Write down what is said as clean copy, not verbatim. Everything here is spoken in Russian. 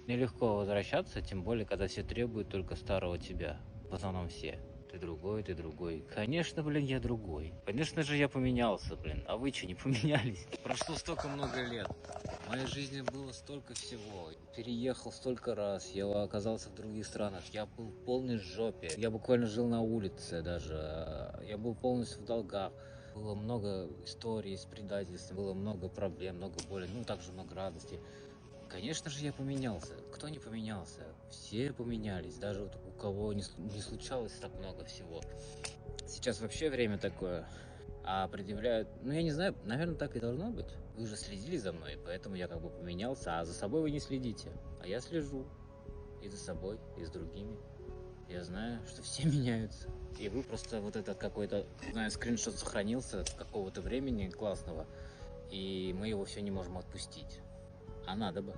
Нелегко возвращаться, тем более, когда все требуют только старого тебя. В основном все. Ты другой, ты другой. Конечно, блин, я другой. Конечно же, я поменялся, блин. А вы что, не поменялись? Прошло столько много лет. В моей жизни было столько всего. Переехал столько раз. Я оказался в других странах. Я был в полной жопе. Я буквально жил на улице даже. Я был полностью в долгах. Было много историй с предательством. Было много проблем, много боли. Ну, также много радости. Конечно же, я поменялся. Кто не поменялся? Все поменялись. Даже вот у кого не случалось так много всего. Сейчас вообще время такое. А предъявляют... Ну, я не знаю, наверное, так и должно быть. Вы же следили за мной, поэтому я как бы поменялся. А за собой вы не следите. А я слежу. И за собой, и с другими. Я знаю, что все меняются. И вы просто вот этот какой-то, знаю, скриншот сохранился какого-то времени классного. И мы его все не можем отпустить. А надо бы.